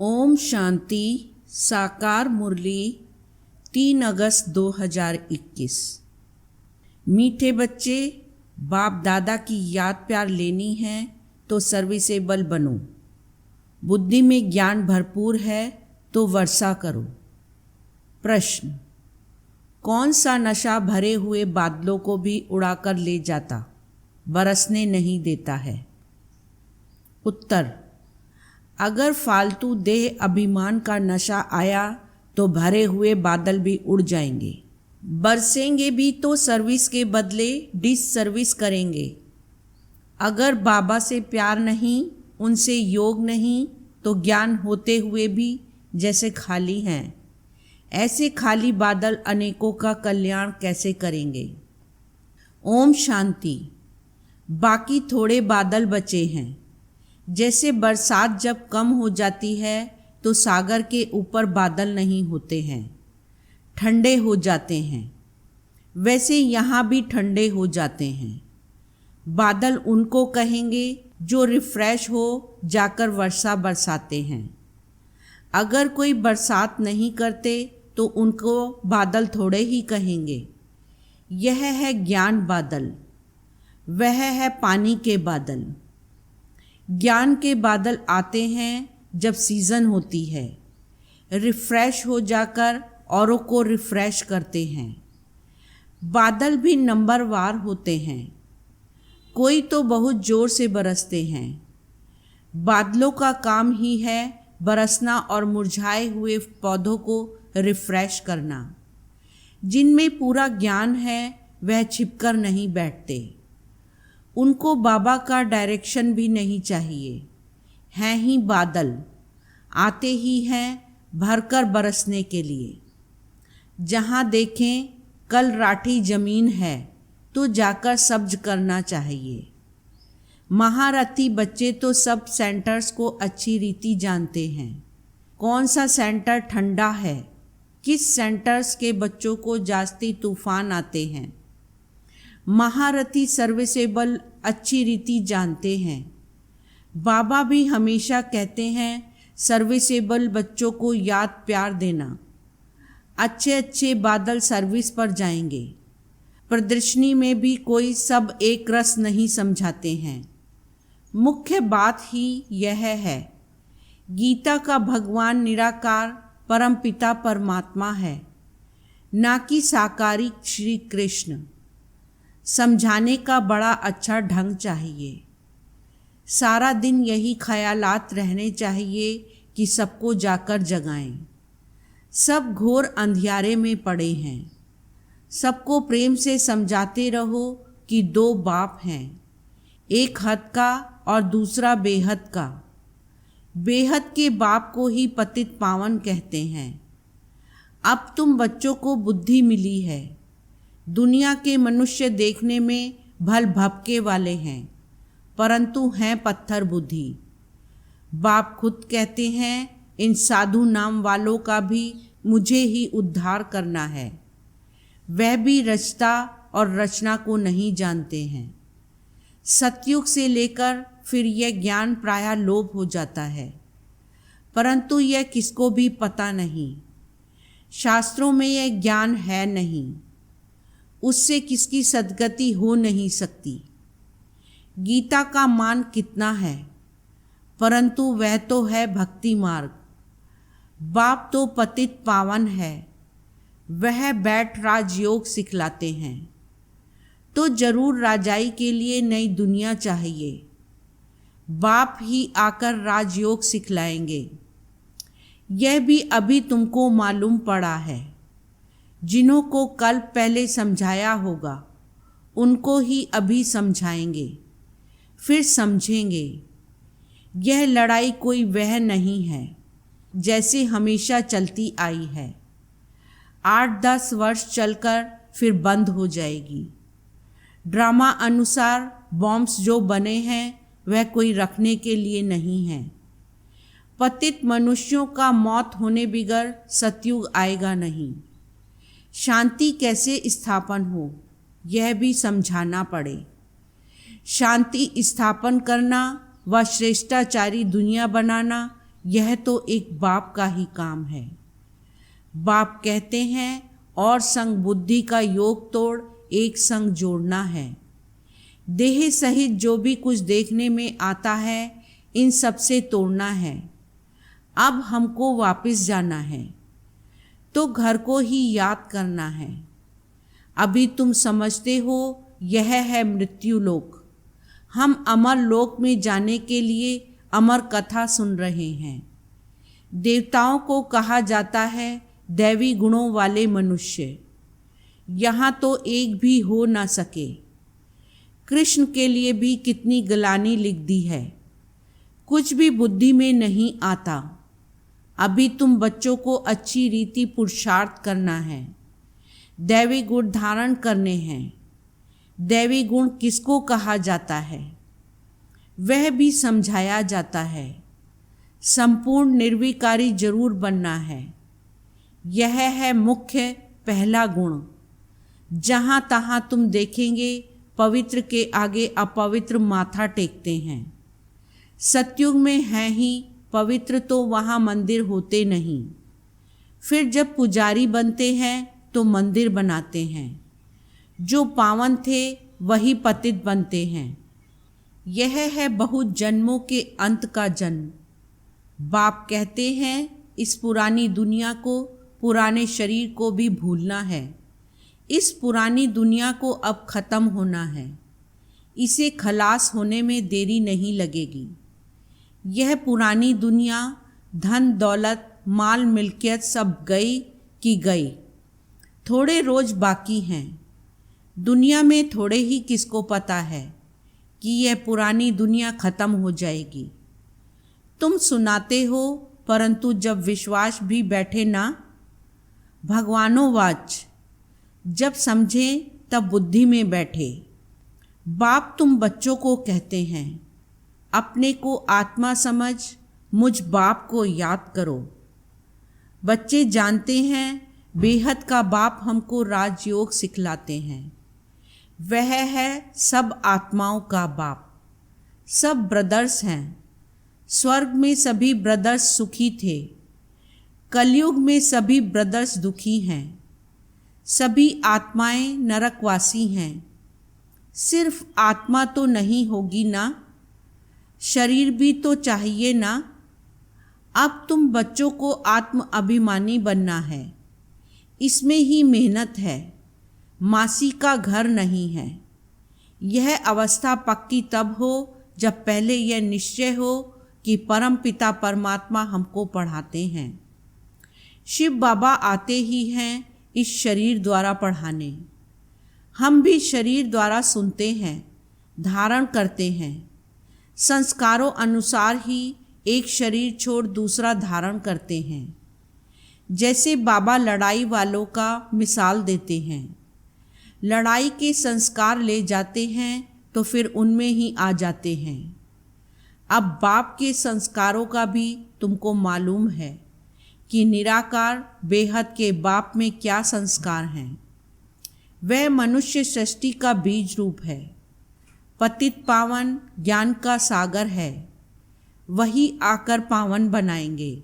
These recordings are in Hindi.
ओम शांति। साकार मुरली 3 अगस्त 2021। मीठे बच्चे, बाप दादा की याद प्यार लेनी है तो सर्विसेबल बनो। बुद्धि में ज्ञान भरपूर है तो वर्षा करो। प्रश्न: कौन सा नशा भरे हुए बादलों को भी उड़ाकर ले जाता, बरसने नहीं देता है? उत्तर: अगर फालतू देह अभिमान का नशा आया तो भरे हुए बादल भी उड़ जाएंगे, बरसेंगे भी तो सर्विस के बदले डिस सर्विस करेंगे। अगर बाबा से प्यार नहीं, उनसे योग नहीं, तो ज्ञान होते हुए भी जैसे खाली हैं। ऐसे खाली बादल अनेकों का कल्याण कैसे करेंगे? ओम शांति। बाकी थोड़े बादल बचे हैं। जैसे बरसात जब कम हो जाती है तो सागर के ऊपर बादल नहीं होते हैं, ठंडे हो जाते हैं। वैसे यहाँ भी ठंडे हो जाते हैं। बादल उनको कहेंगे जो रिफ्रेश हो जाकर वर्षा बरसाते हैं। अगर कोई बरसात नहीं करते तो उनको बादल थोड़े ही कहेंगे। यह है ज्ञान बादल, वह है पानी के बादल। ज्ञान के बादल आते हैं जब सीज़न होती है, रिफ्रेश हो जाकर औरों को रिफ्रेश करते हैं। बादल भी नंबरवार होते हैं, कोई तो बहुत ज़ोर से बरसते हैं। बादलों का काम ही है बरसना और मुरझाए हुए पौधों को रिफ्रेश करना। जिनमें पूरा ज्ञान है वह छिपकर नहीं बैठते। उनको बाबा का डायरेक्शन भी नहीं चाहिए। हैं ही बादल, आते ही हैं भरकर बरसने के लिए। जहाँ देखें कल राठी ज़मीन है तो जाकर सब्ज करना चाहिए। महारथी बच्चे तो सब सेंटर्स को अच्छी रीति जानते हैं। कौन सा सेंटर ठंडा है, किस सेंटर्स के बच्चों को जास्ती तूफान आते हैं। महारथी सर्विसेबल अच्छी रीति जानते हैं। बाबा भी हमेशा कहते हैं सर्विसेबल बच्चों को याद प्यार देना। अच्छे अच्छे बादल सर्विस पर जाएंगे। प्रदर्शनी में भी कोई सब एक रस नहीं समझाते हैं। मुख्य बात ही यह है, गीता का भगवान निराकार परमपिता परमात्मा है, ना कि साकारी श्री कृष्ण। समझाने का बड़ा अच्छा ढंग चाहिए। सारा दिन यही ख्यालात रहने चाहिए कि सबको जाकर जगाएं। सब घोर अंधियारे में पड़े हैं। सबको प्रेम से समझाते रहो कि 2 बाप हैं, एक हद का और दूसरा बेहद का। बेहद के बाप को ही पतित पावन कहते हैं। अब तुम बच्चों को बुद्धि मिली है। दुनिया के मनुष्य देखने में भल भपके वाले हैं, परंतु हैं पत्थर बुद्धि। बाप खुद कहते हैं इन साधु नाम वालों का भी मुझे ही उद्धार करना है। वह भी रचता और रचना को नहीं जानते हैं। सतयुग से लेकर फिर यह ज्ञान प्रायः लोप हो जाता है, परंतु यह किसको भी पता नहीं। शास्त्रों में यह ज्ञान है नहीं, उससे किसकी सद्गति हो नहीं सकती। गीता का मान कितना है, परंतु वह तो है भक्ति मार्ग। बाप तो पतित पावन है, वह बैठ राजयोग सिखलाते हैं। तो जरूर राजाई के लिए नई दुनिया चाहिए। बाप ही आकर राजयोग सिखलाएंगे। यह भी अभी तुमको मालूम पड़ा है। जिन्हों को कल पहले समझाया होगा उनको ही अभी समझाएंगे, फिर समझेंगे। यह लड़ाई कोई वह नहीं है जैसे हमेशा चलती आई है। 8-10 वर्ष चलकर फिर बंद हो जाएगी। ड्रामा अनुसार बॉम्ब्स जो बने हैं वह कोई रखने के लिए नहीं है। पतित मनुष्यों का मौत होने बिगर सतयुग आएगा नहीं। शांति कैसे स्थापन हो यह भी समझाना पड़े। शांति स्थापन करना व श्रेष्ठाचारी दुनिया बनाना यह तो एक बाप का ही काम है। बाप कहते हैं और संग बुद्धि का योग तोड़ एक संग जोड़ना है। देह सहित जो भी कुछ देखने में आता है इन सब से तोड़ना है। अब हमको वापस जाना है तो घर को ही याद करना है। अभी तुम समझते हो यह है मृत्यु लोक। हम अमर लोक में जाने के लिए अमर कथा सुन रहे हैं। देवताओं को कहा जाता है दैवी गुणों वाले मनुष्य। यहाँ तो एक भी हो ना सके। कृष्ण के लिए भी कितनी ग्लानि लिख दी है। कुछ भी बुद्धि में नहीं आता। अभी तुम बच्चों को अच्छी रीति पुरुषार्थ करना है, दैवी गुण धारण करने हैं। दैवी गुण किसको कहा जाता है वह भी समझाया जाता है। संपूर्ण निर्विकारी जरूर बनना है। यह है मुख्य पहला गुण। जहाँ तहाँ तुम देखेंगे पवित्र के आगे अपवित्र माथा टेकते हैं। सतयुग में है ही पवित्र तो वहाँ मंदिर होते नहीं। फिर जब पुजारी बनते हैं तो मंदिर बनाते हैं। जो पावन थे वही पतित बनते हैं। यह है बहुत जन्मों के अंत का जन्म। बाप कहते हैं इस पुरानी दुनिया को, पुराने शरीर को भी भूलना है। इस पुरानी दुनिया को अब खत्म होना है। इसे खलास होने में देरी नहीं लगेगी। यह पुरानी दुनिया धन दौलत माल मिल्कियत सब गई कि गई। थोड़े रोज बाकी हैं। दुनिया में थोड़े ही किसको पता है कि यह पुरानी दुनिया खत्म हो जाएगी। तुम सुनाते हो परंतु जब विश्वास भी बैठे ना। भगवानो वाच, जब समझें तब बुद्धि में बैठे। बाप तुम बच्चों को कहते हैं अपने को आत्मा समझ मुझ बाप को याद करो। बच्चे जानते हैं बेहद का बाप हमको राजयोग सिखलाते हैं। वह है सब आत्माओं का बाप। सब ब्रदर्स हैं। स्वर्ग में सभी ब्रदर्स सुखी थे। कलयुग में सभी ब्रदर्स दुखी हैं। सभी आत्माएं नरकवासी हैं। सिर्फ आत्मा तो नहीं होगी ना, शरीर भी तो चाहिए ना। अब तुम बच्चों को आत्म अभिमानी बनना है। इसमें ही मेहनत है। मासी का घर नहीं है। यह अवस्था पक्की तब हो जब पहले यह निश्चय हो कि परम पिता परमात्मा हमको पढ़ाते हैं। शिव बाबा आते ही हैं इस शरीर द्वारा पढ़ाने। हम भी शरीर द्वारा सुनते हैं, धारण करते हैं। संस्कारों अनुसार ही एक शरीर छोड़ दूसरा धारण करते हैं। जैसे बाबा लड़ाई वालों का मिसाल देते हैं। लड़ाई के संस्कार ले जाते हैं तो फिर उनमें ही आ जाते हैं। अब बाप के संस्कारों का भी तुमको मालूम है कि निराकार बेहद के बाप में क्या संस्कार हैं। वह मनुष्य सृष्टि का बीज रूप है। पतित पावन ज्ञान का सागर है। वही आकर पावन बनाएंगे।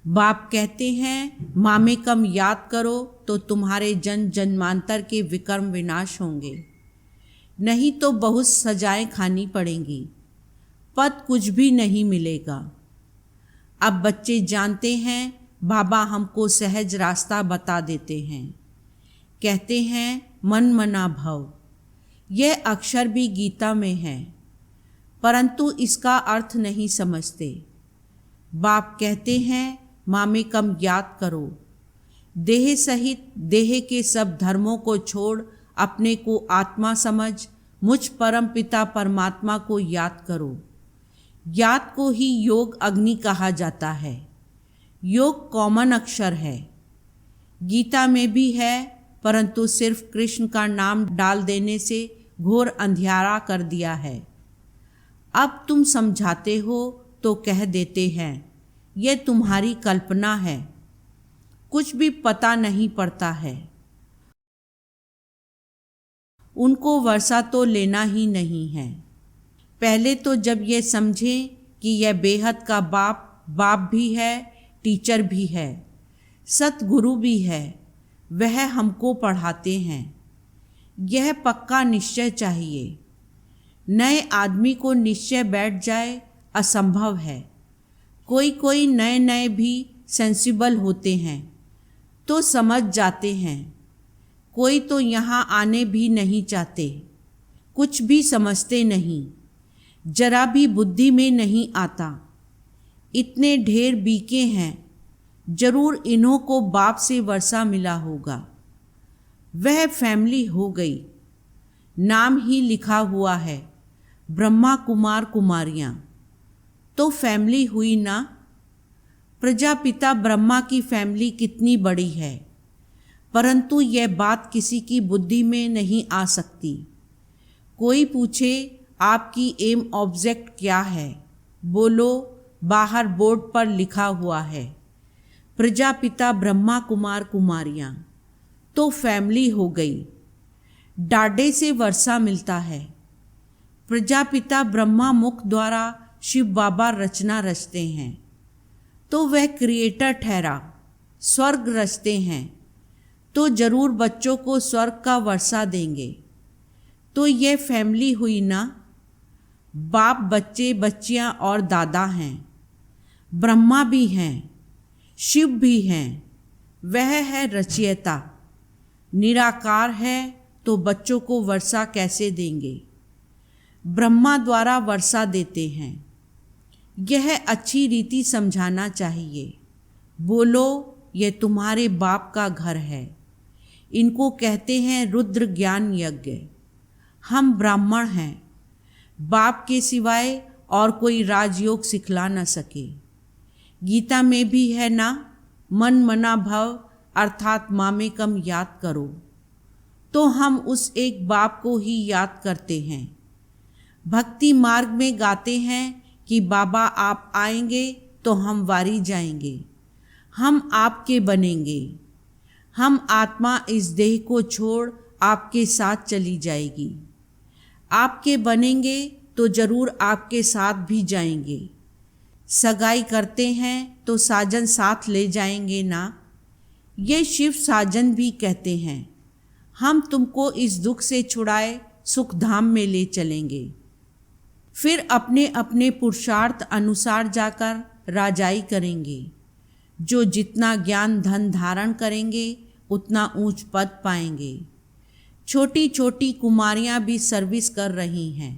बाप कहते हैं मामेकम याद करो तो तुम्हारे जन्म जन्मांतर के विकर्म विनाश होंगे। नहीं तो बहुत सजाएं खानी पड़ेंगी। पद कुछ भी नहीं मिलेगा। अब बच्चे जानते हैं बाबा हमको सहज रास्ता बता देते हैं। कहते हैं मन मना भव। यह अक्षर भी गीता में है परंतु इसका अर्थ नहीं समझते। बाप कहते हैं मामेकम याद करो। देह सहित देह के सब धर्मों को छोड़ अपने को आत्मा समझ मुझ परम पिता परमात्मा को याद करो। याद को ही योग अग्नि कहा जाता है। योग कॉमन अक्षर है। गीता में भी है परंतु सिर्फ कृष्ण का नाम डाल देने से घोर अंधियारा कर दिया है। अब तुम समझाते हो तो कह देते हैं यह तुम्हारी कल्पना है। कुछ भी पता नहीं पड़ता है। उनको वर्षा तो लेना ही नहीं है। पहले तो जब यह समझें कि यह बेहद का बाप बाप भी है, टीचर भी है, सतगुरु भी है, वह हमको पढ़ाते हैं। यह पक्का निश्चय चाहिए। नए आदमी को निश्चय बैठ जाए असंभव है। कोई कोई नए नए भी सेंसिबल होते हैं तो समझ जाते हैं, कोई तो यहाँ आने भी नहीं चाहते, कुछ भी समझते नहीं, जरा भी बुद्धि में नहीं आता। इतने ढेर बीके हैं, जरूर इन्हों को बाप से वर्षा मिला होगा। वह फैमिली हो गई, नाम ही लिखा हुआ है ब्रह्मा कुमार कुमारियाँ, तो फैमिली हुई ना। प्रजापिता ब्रह्मा की फैमिली कितनी बड़ी है, परंतु यह बात किसी की बुद्धि में नहीं आ सकती। कोई पूछे आपकी एम ऑब्जेक्ट क्या है, बोलो बाहर बोर्ड पर लिखा हुआ है प्रजापिता ब्रह्मा कुमार कुमारियाँ, तो फैमिली हो गई। डाडे से वर्षा मिलता है। प्रजापिता ब्रह्मा मुख द्वारा शिव बाबा रचना रचते हैं, तो वह क्रिएटर ठहरा। स्वर्ग रचते हैं तो जरूर बच्चों को स्वर्ग का वर्षा देंगे, तो यह फैमिली हुई ना। बाप, बच्चे, बच्चियां और दादा हैं। ब्रह्मा भी हैं, शिव भी हैं, वह है रचयिता। निराकार है तो बच्चों को वर्षा कैसे देंगे? ब्रह्मा द्वारा वर्षा देते हैं। यह अच्छी रीति समझाना चाहिए। बोलो यह तुम्हारे बाप का घर है। इनको कहते हैं रुद्र ज्ञान यज्ञ। हम ब्राह्मण हैं, बाप के सिवाय और कोई राजयोग सिखला न सके। गीता में भी है ना, मन मना भव अर्थात मामेकम याद करो। तो हम उस एक बाप को ही याद करते हैं। भक्ति मार्ग में गाते हैं कि बाबा आप आएंगे तो हम वारी जाएंगे, हम आपके बनेंगे। हम आत्मा इस देह को छोड़ आपके साथ चली जाएगी। आपके बनेंगे तो जरूर आपके साथ भी जाएंगे। सगाई करते हैं तो साजन साथ ले जाएंगे ना। ये शिव साजन भी कहते हैं। हम तुमको इस दुख से छुड़ाए सुख धाम में ले चलेंगे। फिर अपने अपने पुरुषार्थ अनुसार जाकर राजाई करेंगे। जो जितना ज्ञान धन धारण करेंगे उतना ऊंच पद पाएंगे। छोटी छोटी कुमारियां भी सर्विस कर रही हैं।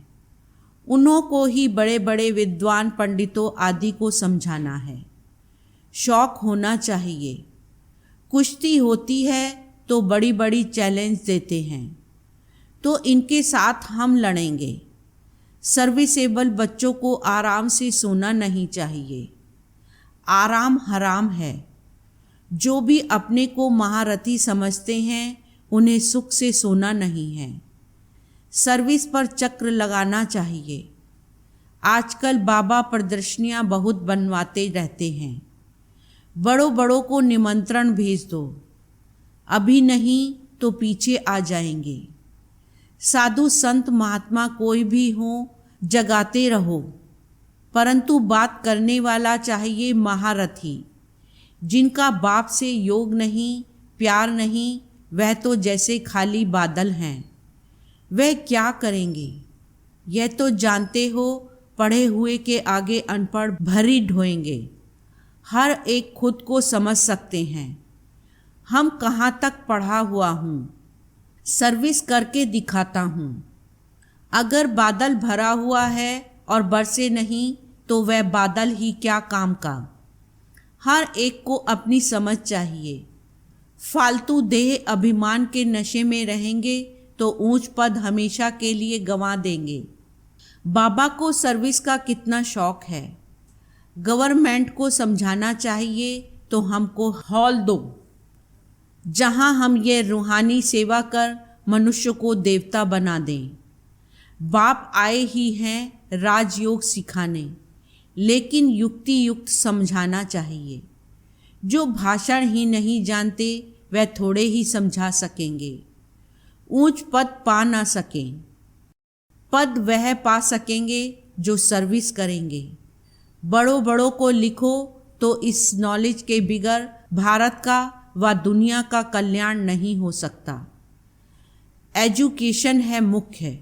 उन्हों को ही बड़े बड़े विद्वान पंडितों आदि को समझाना है। शौक होना चाहिए। कुश्ती होती है तो बड़ी बड़ी चैलेंज देते हैं, तो इनके साथ हम लड़ेंगे। सर्विसेबल बच्चों को आराम से सोना नहीं चाहिए। आराम हराम है। जो भी अपने को महारथी समझते हैं उन्हें सुख से सोना नहीं है। सर्विस पर चक्र लगाना चाहिए। आजकल बाबा प्रदर्शनियां बहुत बनवाते रहते हैं। बड़ों बड़ों को निमंत्रण भेज दो, अभी नहीं तो पीछे आ जाएंगे। साधु संत महात्मा कोई भी हो जगाते रहो, परंतु बात करने वाला चाहिए महारथी। जिनका बाप से योग नहीं, प्यार नहीं, वह तो जैसे खाली बादल हैं। वह क्या करेंगे? यह तो जानते हो, पढ़े हुए के आगे अनपढ़ भरी ढोएंगे। हर एक खुद को समझ सकते हैं। हम कहाँ तक पढ़ा हुआ हूँ, सर्विस करके दिखाता हूँ। अगर बादल भरा हुआ है और बरसे नहीं तो वह बादल ही क्या काम का। हर एक को अपनी समझ चाहिए। फालतू देह अभिमान के नशे में रहेंगे तो ऊंच पद हमेशा के लिए गंवा देंगे। बाबा को सर्विस का कितना शौक है। गवर्नमेंट को समझाना चाहिए तो हमको हॉल दो, जहां हम ये रूहानी सेवा कर मनुष्य को देवता बना दें। बाप आए ही हैं राजयोग सिखाने, लेकिन युक्ति युक्त समझाना चाहिए। जो भाषण ही नहीं जानते वह थोड़े ही समझा सकेंगे। ऊंच पद पा ना सकें। पद वह पा सकेंगे जो सर्विस करेंगे। बड़ों बड़ों को लिखो तो इस नॉलेज के बिगर भारत का व दुनिया का कल्याण नहीं हो सकता। एजुकेशन है मुख्य।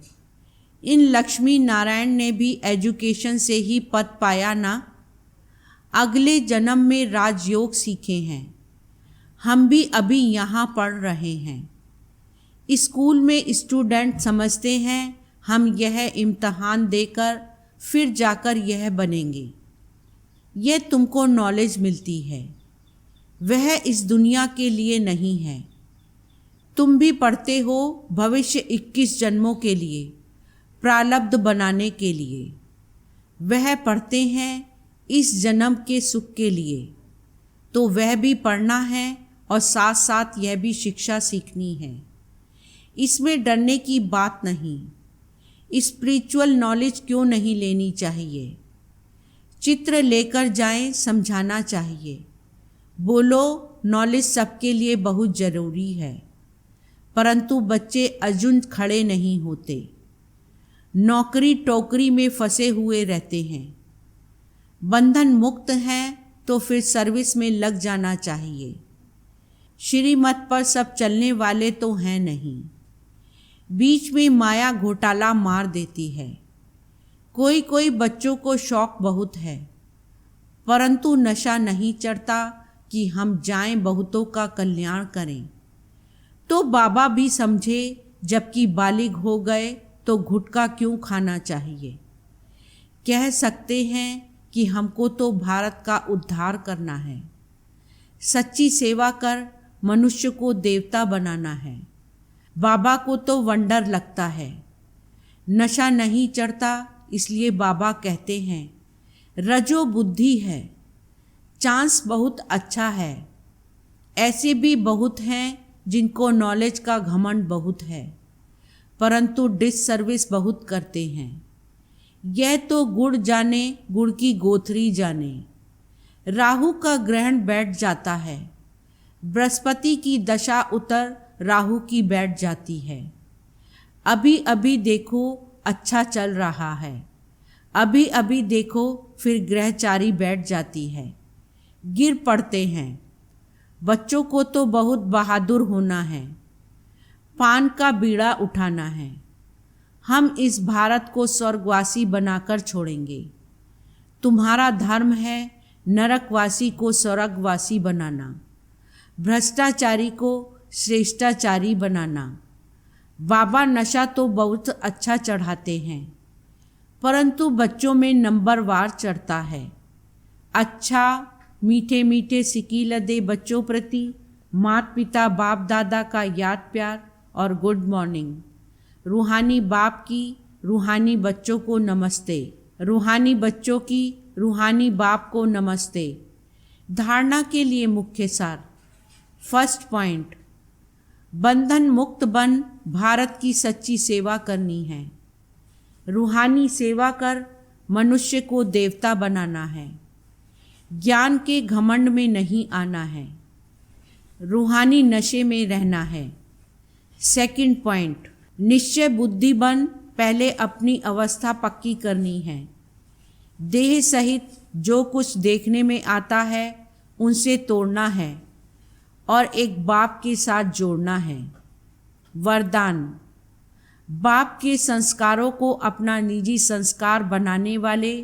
इन लक्ष्मी नारायण ने भी एजुकेशन से ही पद पाया ना। अगले जन्म में राजयोग सीखे हैं। हम भी अभी यहाँ पढ़ रहे हैं। स्कूल में स्टूडेंट समझते हैं हम यह इम्तहान देकर फिर जाकर यह बनेंगे। यह तुमको नॉलेज मिलती है, वह इस दुनिया के लिए नहीं है। तुम भी पढ़ते हो भविष्य 21 जन्मों के लिए, प्रारब्ध बनाने के लिए। वह पढ़ते हैं इस जन्म के सुख के लिए, तो वह भी पढ़ना है और साथ साथ यह भी शिक्षा सीखनी है। इसमें डरने की बात नहीं। स्पिरिचुअल नॉलेज क्यों नहीं लेनी चाहिए? चित्र लेकर जाएं, समझाना चाहिए। बोलो नॉलेज सबके लिए बहुत ज़रूरी है, परंतु बच्चे अजुन खड़े नहीं होते, नौकरी टोकरी में फंसे हुए रहते हैं। बंधन मुक्त हैं तो फिर सर्विस में लग जाना चाहिए। श्रीमत पर सब चलने वाले तो हैं नहीं। बीच में माया घोटाला मार देती है। कोई कोई बच्चों को शौक बहुत है, परंतु नशा नहीं चढ़ता कि हम जाएं बहुतों का कल्याण करें। तो बाबा भी समझे जबकि बालिग हो गए तो गुटखा क्यों खाना चाहिए। कह सकते हैं कि हमको तो भारत का उद्धार करना है। सच्ची सेवा कर मनुष्य को देवता बनाना है। बाबा को तो वंडर लगता है। नशा नहीं चढ़ता, इसलिए बाबा कहते हैं रजो बुद्धि है, चांस बहुत अच्छा है। ऐसे भी बहुत हैं जिनको नॉलेज का घमंड बहुत है, परंतु डिस सर्विस बहुत करते हैं। यह तो गुड़ जाने गुड़ की गोथरी जाने। राहु का ग्रहण बैठ जाता है, बृहस्पति की दशा उतर राहु की बैठ जाती है। अभी अभी देखो अच्छा चल रहा है, अभी अभी देखो फिर ग्रहचारी बैठ जाती है, गिर पड़ते हैं। बच्चों को तो बहुत बहादुर होना है, पान का बीड़ा उठाना है। हम इस भारत को स्वर्गवासी बनाकर छोड़ेंगे। तुम्हारा धर्म है नरकवासी को स्वर्गवासी बनाना, भ्रष्टाचारी को श्रेष्ठाचारी बनाना। बाबा नशा तो बहुत अच्छा चढ़ाते हैं, परंतु बच्चों में नंबरवार चढ़ता है। अच्छा मीठे मीठे सिकील दे बच्चों प्रति माता पिता बाप दादा का याद प्यार और गुड मॉर्निंग। रूहानी बाप की रूहानी बच्चों को नमस्ते, रूहानी बच्चों की रूहानी बाप को नमस्ते। धारणा के लिए मुख्य सार। फर्स्ट पॉइंट, बंधन मुक्त बन भारत की सच्ची सेवा करनी है। रूहानी सेवा कर मनुष्य को देवता बनाना है। ज्ञान के घमंड में नहीं आना है, रूहानी नशे में रहना है। सेकंड पॉइंट, निश्चय बुद्धि बन पहले अपनी अवस्था पक्की करनी है। देह सहित जो कुछ देखने में आता है उनसे तोड़ना है और एक बाप के साथ जोड़ना है। वरदान, बाप के संस्कारों को अपना निजी संस्कार बनाने वाले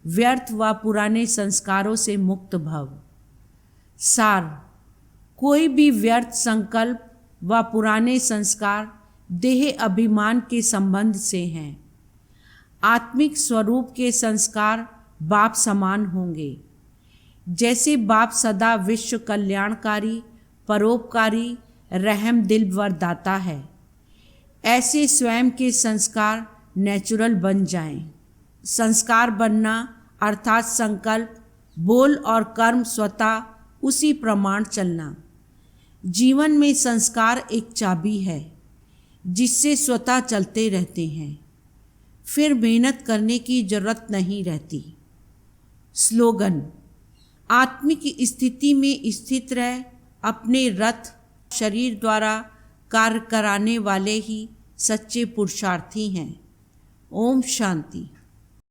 व्यर्थ व पुराने संस्कारों से मुक्त भव। सार, कोई भी व्यर्थ संकल्प व पुराने संस्कार देह अभिमान के संबंध से हैं। आत्मिक स्वरूप के संस्कार बाप समान होंगे। जैसे बाप सदा विश्व कल्याणकारी, परोपकारी, रहम दिल वरदाता है, ऐसे स्वयं के संस्कार नेचुरल बन जाएं। संस्कार बनना अर्थात संकल्प, बोल और कर्म स्वतः उसी प्रमाण चलना। जीवन में संस्कार एक चाबी है जिससे स्वतः चलते रहते हैं, फिर मेहनत करने की जरूरत नहीं रहती। स्लोगन, आत्मिक स्थिति में स्थित रह अपने रथ शरीर द्वारा कार्य कराने वाले ही सच्चे पुरुषार्थी हैं। ओम शांति।